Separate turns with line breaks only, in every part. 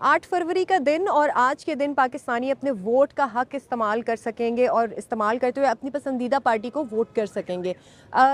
8 फरवरी का दिन और आज के दिन पाकिस्तानी अपने वोट का हक इस्तेमाल कर सकेंगे और इस्तेमाल करते हुए अपनी पसंदीदा पार्टी को वोट कर सकेंगे।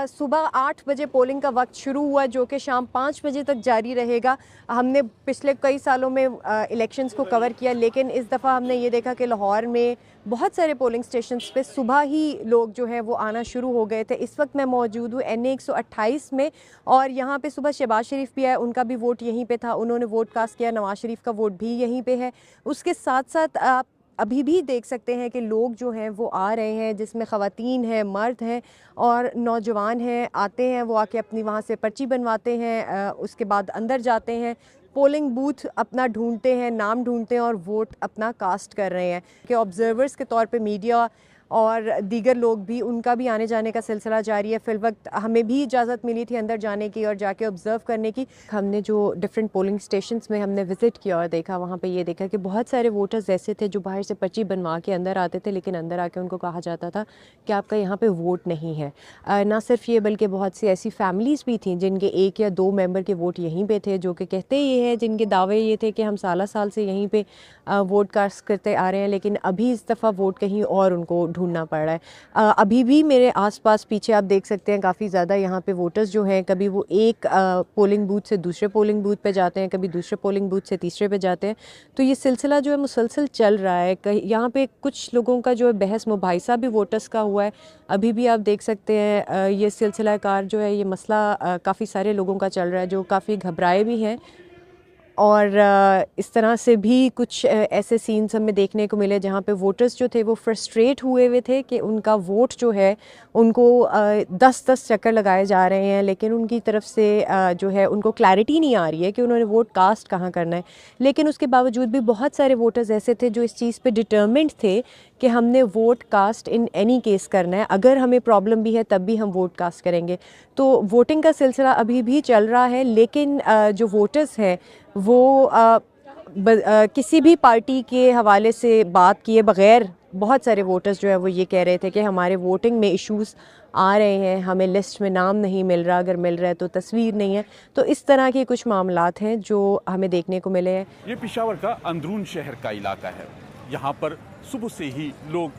सुबह 8 बजे पोलिंग का वक्त शुरू हुआ जो कि शाम 5 बजे तक जारी रहेगा। हमने पिछले कई सालों में इलेक्शंस को कवर किया, लेकिन इस दफ़ा हमने ये देखा कि लाहौर में बहुत सारे पोलिंग स्टेशंस पे सुबह ही लोग जो हैं वो आना शुरू हो गए थे। इस वक्त मैं मौजूद हूँ NA 128 में और यहाँ पे सुबह शहबाज शरीफ भी आए, उनका भी वोट यहीं पे था, उन्होंने वोट कास्ट किया। नवाज शरीफ का वोट भी यहीं पे है। उसके साथ साथ आप अभी भी देख सकते हैं कि लोग जो हैं वो आ रहे हैं, जिसमें ख़वातीन हैं, मर्द हैं और नौजवान हैं। आते हैं, वो आके अपनी वहाँ से पर्ची बनवाते हैं, उसके बाद अंदर जाते हैं, पोलिंग बूथ अपना ढूंढते हैं, नाम ढूंढते हैं और वोट अपना कास्ट कर रहे हैं। कि ऑब्जर्वर्स के तौर पे मीडिया और दीगर लोग भी, उनका भी आने जाने का सिलसिला जारी है। फिल वक्त हमें भी इजाज़त मिली थी अंदर जाने की और जाके ऑब्ज़र्व करने की। हमने जो डिफरेंट पोलिंग स्टेशंस में हमने विज़िट किया और देखा, वहाँ पे ये देखा कि बहुत सारे वोटर्स ऐसे थे जो बाहर से पर्ची बनवा के अंदर आते थे, लेकिन अंदर आके उनको कहा जाता था कि आपका यहाँ पे वोट नहीं है। ना सिर्फ ये बल्कि बहुत सी ऐसी फैमिलीज़ भी थी जिनके 1 या 2 मेंबर के वोट यहीं पे थे, जो कि कहते ये हैं, जिनके दावे ये थे कि हम साल से यहीं पे वोट कास्ट करते आ रहे हैं, लेकिन अभी इस दफ़ा वोट कहीं और उनको ढूंढना पड़ रहा है। अभी भी मेरे आसपास पीछे आप देख सकते हैं काफ़ी ज़्यादा यहाँ पे वोटर्स जो हैं, कभी वो एक पोलिंग बूथ से दूसरे पोलिंग बूथ पे जाते हैं, कभी दूसरे पोलिंग बूथ से तीसरे पे जाते हैं। तो ये सिलसिला जो है मुसलसल चल रहा है। यहाँ पे कुछ लोगों का जो है बहस मुबाहिसा भी वोटर्स का हुआ है। अभी भी आप देख सकते हैं ये सिलसिला कार जो है, ये मसला काफ़ी सारे लोगों का चल रहा है जो काफ़ी घबराए भी हैं। और इस तरह से भी कुछ ऐसे सीन्स हमें देखने को मिले जहाँ पे वोटर्स जो थे वो फ्रस्ट्रेट हुए थे कि उनका वोट जो है उनको 10-10 चक्कर लगाए जा रहे हैं, लेकिन उनकी तरफ से जो है उनको क्लैरिटी नहीं आ रही है कि उन्होंने वोट कास्ट कहाँ करना है। लेकिन उसके बावजूद भी बहुत सारे वोटर्स ऐसे थे जो इस चीज़ पे डिटर्मिंड थे कि हमने vote cast in any case करना है, अगर हमें प्रॉब्लम भी है तब भी हम वोट कास्ट करेंगे। तो वोटिंग का सिलसिला अभी भी चल रहा है, लेकिन जो वोटर्स हैं वो किसी भी पार्टी के हवाले से बात किए बग़ैर, बहुत सारे वोटर्स जो है वो ये कह रहे थे कि हमारे वोटिंग में इश्यूज़ आ रहे हैं, हमें लिस्ट में नाम नहीं मिल रहा, अगर मिल रहा है तो तस्वीर नहीं है। तो इस तरह के कुछ मामलात हैं जो हमें देखने को मिले हैं।
ये पेशावर का अंदरून शहर का इलाका है। यहाँ पर सुबह से ही लोग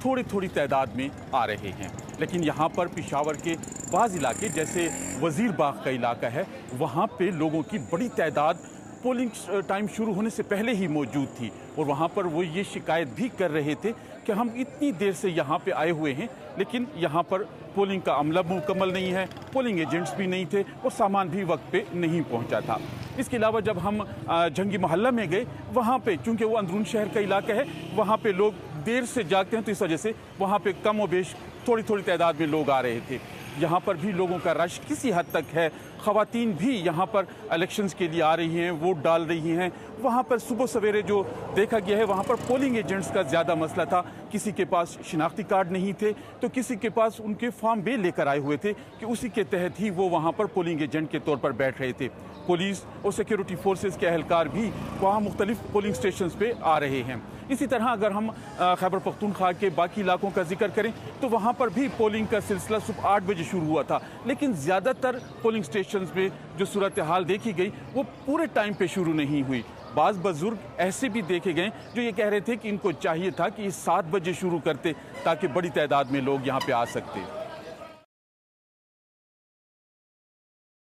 थोड़ी तादाद में आ रहे हैं, लेकिन यहाँ पर पेशावर के बाज़ इलाके जैसे वज़ीर बाग का इलाका है, वहाँ पे लोगों की बड़ी तादाद पोलिंग टाइम शुरू होने से पहले ही मौजूद थी और वहाँ पर वो ये शिकायत भी कर रहे थे कि हम इतनी देर से यहाँ पे आए हुए हैं, लेकिन यहाँ पर पोलिंग का अमला मुकम्मल नहीं है, पोलिंग एजेंट्स भी नहीं थे और सामान भी वक्त पे नहीं पहुँचा था। इसके अलावा जब हम जंगी मोहल्ला में गए, वहाँ पे चूँकि वो अंदरून शहर का इलाका है, वहाँ पे लोग देर से जागते हैं, तो इस वजह से वहाँ पे कम और बेश थोड़ी तादाद में लोग आ रहे थे। यहाँ पर भी लोगों का रश किसी हद तक है। ख़वातीन भी यहाँ पर इलेक्शंस के लिए आ रही हैं, वोट डाल रही हैं। वहाँ पर सुबह सवेरे जो देखा गया है, वहाँ पर पोलिंग एजेंट्स का ज़्यादा मसला था। किसी के पास शिनाख्ती कार्ड नहीं थे, तो किसी के पास उनके फॉर्म बे लेकर आए हुए थे कि उसी के तहत ही वो वहाँ पर पोलिंग एजेंट के तौर पर बैठ रहे थे। पुलिस और सिक्योरिटी फोर्सेस के एहलकार भी वहाँ मुख्तलिफ पोलिंग स्टेशंस पे आ रहे हैं। इसी तरह अगर हम खैबर पख्तूनख्वा के बाकी इलाकों का जिक्र करें तो वहाँ पर भी पोलिंग का सिलसिला सुबह 8 बजे शुरू हुआ था, लेकिन ज़्यादातर पोलिंग स्टेशंस में जो सूरत हाल देखी गई वो पूरे टाइम पे शुरू नहीं हुई। बाज़ बुजुर्ग ऐसे भी देखे गए जो ये कह रहे थे कि इनको चाहिए था कि 7 बजे शुरू करते ताकि बड़ी तादाद में लोग यहाँ पे आ सकते।